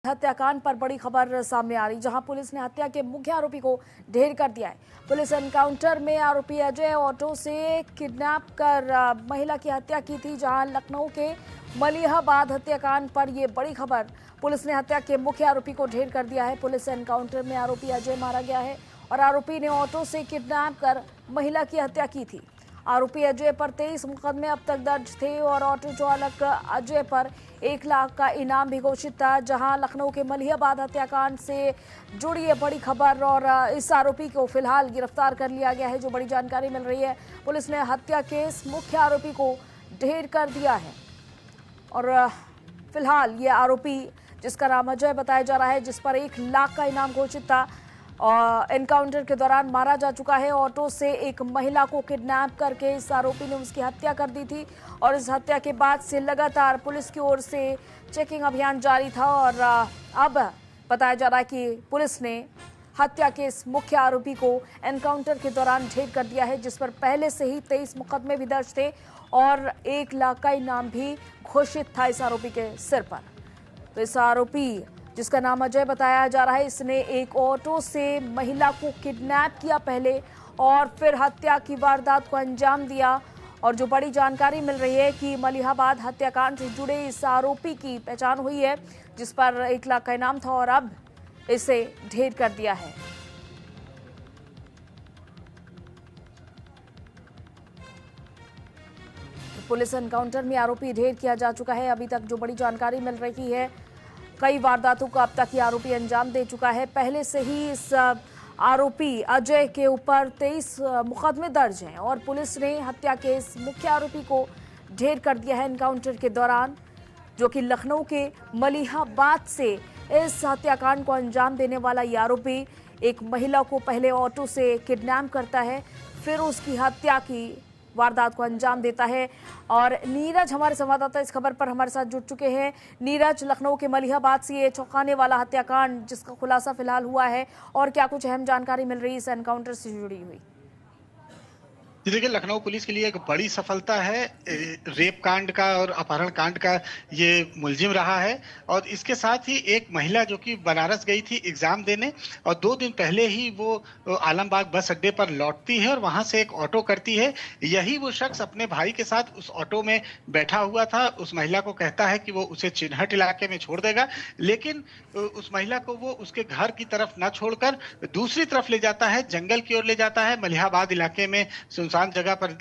हत्याकांड पर बड़ी खबर सामने आ रही, जहां पुलिस ने हत्या के मुख्य आरोपी को ढेर कर दिया है। पुलिस एनकाउंटर में आरोपी अजय ऑटो से किडनैप कर महिला की हत्या की थी। जहां लखनऊ के मलिहाबाद हत्याकांड पर यह बड़ी खबर, पुलिस ने हत्या के मुख्य आरोपी को ढेर कर दिया है। पुलिस एनकाउंटर में आरोपी अजय मारा गया है और आरोपी ने ऑटो से किडनैप कर महिला की हत्या की थी। आरोपी अजय पर 23 मुकदमे अब तक दर्ज थे और ऑटो चालक अजय पर 1 लाख का इनाम भी घोषित था। जहां लखनऊ के मलिहाबाद हत्याकांड से जुड़ी है बड़ी खबर और इस आरोपी को फिलहाल गिरफ्तार कर लिया गया है। जो बड़ी जानकारी मिल रही है, पुलिस ने हत्या के इस मुख्य आरोपी को ढेर कर दिया है और फिलहाल ये आरोपी, जिसका नाम अजय बताया जा रहा है, जिस पर 1 लाख का इनाम घोषित था, और एनकाउंटर के दौरान मारा जा चुका है। ऑटो से एक महिला को किडनैप करके इस आरोपी ने उसकी हत्या कर दी थी और इस हत्या के बाद से लगातार पुलिस की ओर से चेकिंग अभियान जारी था और अब बताया जा रहा है कि पुलिस ने हत्या के इस मुख्य आरोपी को एनकाउंटर के दौरान ढेर कर दिया है, जिस पर पहले से ही 23 मुकदमे भी दर्ज थे और 1 लाख का इनाम भी घोषित था इस आरोपी के सिर पर। तो इस आरोपी, जिसका नाम अजय बताया जा रहा है, इसने एक ऑटो से महिला को किडनैप किया पहले और फिर हत्या की वारदात को अंजाम दिया। और जो बड़ी जानकारी मिल रही है कि मलिहाबाद हत्याकांड से जुड़े इस आरोपी की पहचान हुई है, जिस पर 1 लाख का इनाम था और अब इसे ढेर कर दिया है। तो पुलिस एनकाउंटर में आरोपी ढेर किया जा चुका है। अभी तक जो बड़ी जानकारी मिल रही है, कई वारदातों को अब तक ये आरोपी अंजाम दे चुका है। पहले से ही इस आरोपी अजय के ऊपर 23 मुकदमे दर्ज हैं और पुलिस ने हत्या के इस मुख्य आरोपी को ढेर कर दिया है एनकाउंटर के दौरान, जो कि लखनऊ के मलिहाबाद से इस हत्याकांड को अंजाम देने वाला ये आरोपी एक महिला को पहले ऑटो से किडनैप करता है, फिर उसकी हत्या की वारदात को अंजाम देता है। और नीरज, हमारे संवाददाता, इस खबर पर हमारे साथ जुड़ चुके हैं। नीरज, लखनऊ के मलिहाबाद से ये चौंकाने वाला हत्याकांड जिसका खुलासा फिलहाल हुआ है, और क्या कुछ अहम जानकारी मिल रही है इस एनकाउंटर से जुड़ी हुई? देखिए, लखनऊ पुलिस के लिए एक बड़ी सफलता है। रेप कांड का और अपहरण कांड का ये मुलजिम रहा है और इसके साथ ही एक महिला जो कि बनारस गई थी एग्जाम देने और 2 दिन पहले ही वो आलमबाग बस अड्डे पर लौटती है और वहां से एक ऑटो करती है। यही वो शख्स अपने भाई के साथ उस ऑटो में बैठा हुआ था। उस महिला को कहता है कि वो उसे चिन्हट इलाके में छोड़ देगा, लेकिन उस महिला को वो उसके घर की तरफ न छोड़कर दूसरी तरफ ले जाता है, जंगल की ओर ले जाता है। मलिहाबाद इलाके में सुनसान जगह पर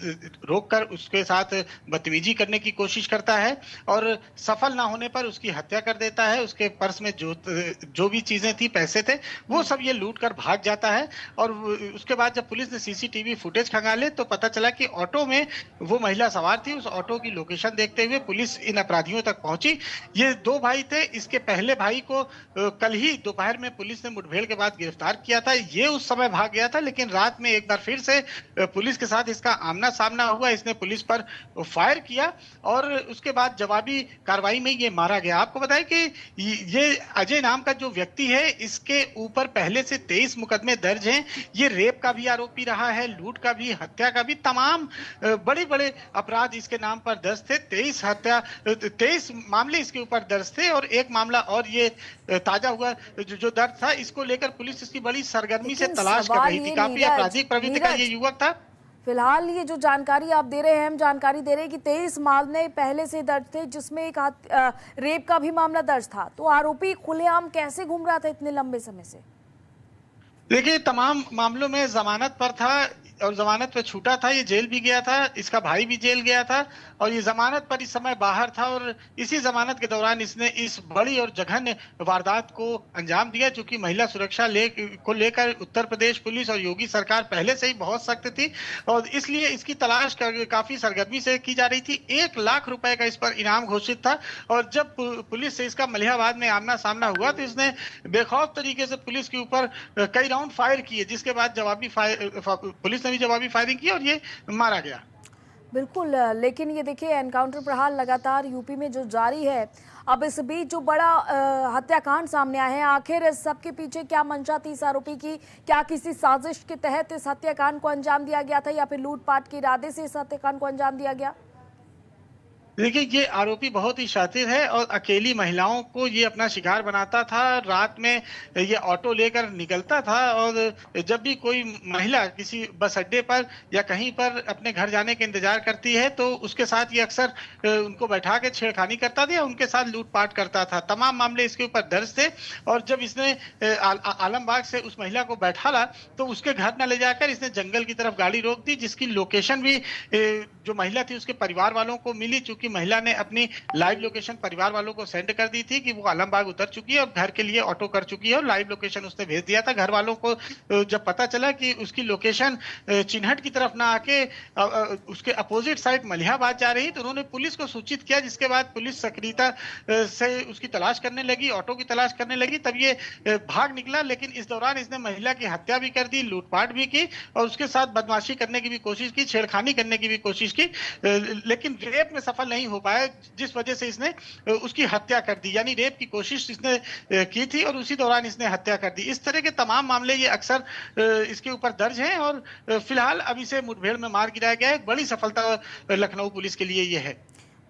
रोककर उसके साथ बदतमीजी करने की कोशिश करता है और सफल ना होने पर उसकी हत्या कर देता है। उसके पर्स में जो भी चीजें थी, पैसे थे, वो सब ये लूट कर भाग जाता है। और उसके बाद जब पुलिस ने सीसीटीवी फुटेज खंगाले तो पता चला कि ऑटो में वो महिला सवार थी। उस ऑटो की लोकेशन देखते हुए पुलिस इन अपराधियों तक पहुंची। ये 2 भाई थे। इसके पहले भाई को कल ही दोपहर में पुलिस ने मुठभेड़ के बाद गिरफ्तार किया था। ये उस समय भाग गया था, लेकिन रात में एक बार फिर से पुलिस के साथ इसका आमना सामना हुआ। इसने पुलिस पर फायर किया और उसके बाद जवाबी कार्रवाई में ये मारा गया। आपको बताएं कि ये अजय नाम का जो व्यक्ति है, इसके ऊपर पहले से 23 मुकदमे दर्ज हैं। ये रेप का भी आरोपी रहा है, लूट का भी, हत्या का भी, तमाम बड़े बड़े अपराध इसके नाम पर दर्ज थे। 23 मामले इसके ऊपर दर्ज थे और एक मामला और ये ताजा हुआ जो दर्ज था। इसको लेकर पुलिस इसकी बड़ी सरगर्मी से तलाश कर रही थी। काफी आपराधिक प्रवृत्ति का ये युवक था। फिलहाल ये जो जानकारी आप दे रहे हैं, हम जानकारी दे रहे हैं कि 23 मामले पहले से दर्ज थे, जिसमें एक रेप का भी मामला दर्ज था। तो आरोपी खुलेआम कैसे घूम रहा था इतने लंबे समय से? देखिए, तमाम मामलों में जमानत पर था और जमानत पे छूटा था। ये जेल भी गया था, इसका भाई भी जेल गया था और ये जमानत पर इस समय बाहर था और इसी जमानत के दौरान इसने इस बड़ी और जघन्य वारदात को अंजाम दिया। चूंकि महिला सुरक्षा को लेकर उत्तर प्रदेश पुलिस और योगी सरकार पहले से ही बहुत सख्त थी और इसलिए इसकी तलाश काफी सरगर्मी से की जा रही थी। 1 लाख रुपए का इस पर इनाम घोषित था और जब पुलिस से इसका मलिहाबाद में आमना सामना हुआ तो इसने बेखौफ तरीके से पुलिस के ऊपर कई राउंड फायर किए, जिसके बाद पुलिस ने भी जवाबी फायरिंग की और ये मारा गया। बिल्कुल, लेकिन ये देखिए, एनकाउंटर प्रहार लगातार यूपी में जो जारी है, अब इस बीच जो बड़ा हत्याकांड सामने आया है, आखिर इस सब के पीछे क्या मंशा थी इस आरोपी की? क्या किसी साजिश के तहत इस हत्याकांड को अंजाम दिया गया था या फिर लूटपाट के इरादे से इस हत्याकांड को अंजाम दिया गया? देखिए, ये आरोपी बहुत ही शातिर है और अकेली महिलाओं को ये अपना शिकार बनाता था। रात में ये ऑटो लेकर निकलता था और जब भी कोई महिला किसी बस अड्डे पर या कहीं पर अपने घर जाने का इंतजार करती है, तो उसके साथ ये अक्सर उनको बैठा के छेड़खानी करता था या उनके साथ लूटपाट करता था। तमाम मामले इसके ऊपर दर्ज थे और जब इसने आलमबाग से उस महिला को बैठाला, तो उसके घर न ले जाकर इसने जंगल की तरफ गाड़ी रोक दी, जिसकी लोकेशन भी जो महिला थी उसके परिवार वालों को मिली। चूंकि महिला ने अपनी लाइव लोकेशन परिवार वालों को सेंड कर दी थी कि वो आलमबाग उतर चुकी है और घर के लिए ऑटो कर चुकी है, और लाइव लोकेशन उसने भेज दिया था। घर वालों को जब पता चला कि उसकी लोकेशन चिन्हट की तरफ ना आके उसके अपोजिट साइड मलिहाबाद जा रही, तो उन्होंने पुलिस को सूचित किया, जिसके बाद पुलिस सक्रियता से उसकी तलाश करने लगी, ऑटो की तलाश करने लगी। तब ये भाग निकला, लेकिन इस दौरान इसने महिला की हत्या भी कर दी, लूटपाट भी की और उसके साथ बदमाशी करने की भी कोशिश की, छेड़खानी करने की भी कोशिश की, लेकिन रेप में सफल नहीं हो पाया, जिस वजह से इसने उसकी हत्या कर दी। यानी रेप की कोशिश इसने की थी और उसी दौरान इसने हत्या कर दी। इस तरह के तमाम मामले ये अक्सर इसके ऊपर दर्ज हैं और फिलहाल अब इसे मुठभेड़ में मार गिराया गया है। एक बड़ी सफलता लखनऊ पुलिस के लिए ये है।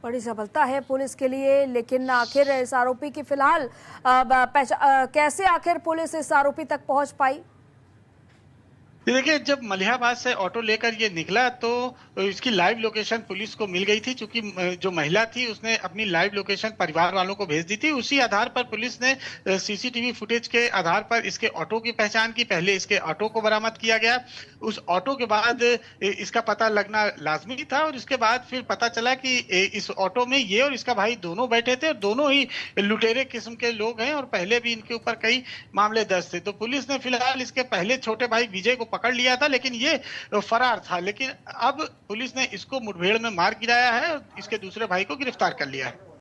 बड़ी सफलता है पुलिस के लिए, लेकिन आखिर इस आरोपी की फिलहाल कैसे आखिर पुलिस इस आरोपी तक पहुंच पाई? देखिए, जब मलिहाबाद से ऑटो लेकर ये निकला तो इसकी लाइव लोकेशन पुलिस को मिल गई थी। चूंकि जो महिला थी उसने अपनी लाइव लोकेशन परिवार वालों को भेज दी थी। उसी आधार पर पुलिस ने सीसीटीवी फुटेज के आधार पर इसके ऑटो की पहचान की। पहले इसके ऑटो को बरामद किया गया, उस ऑटो के बाद इसका पता लगना लाजमी था और इसके बाद फिर पता चला कि इस ऑटो में ये और इसका भाई दोनों बैठे थे और दोनों ही लुटेरे किस्म के लोग हैं और पहले भी इनके ऊपर कई मामले दर्ज थे। तो पुलिस ने फिलहाल इसके पहले छोटे भाई विजय को पकड़ लिया था, लेकिन ये फरार था। लेकिन अब पुलिस ने इसको मुठभेड़ में मार गिराया है और इसके दूसरे भाई को गिरफ्तार कर लिया है।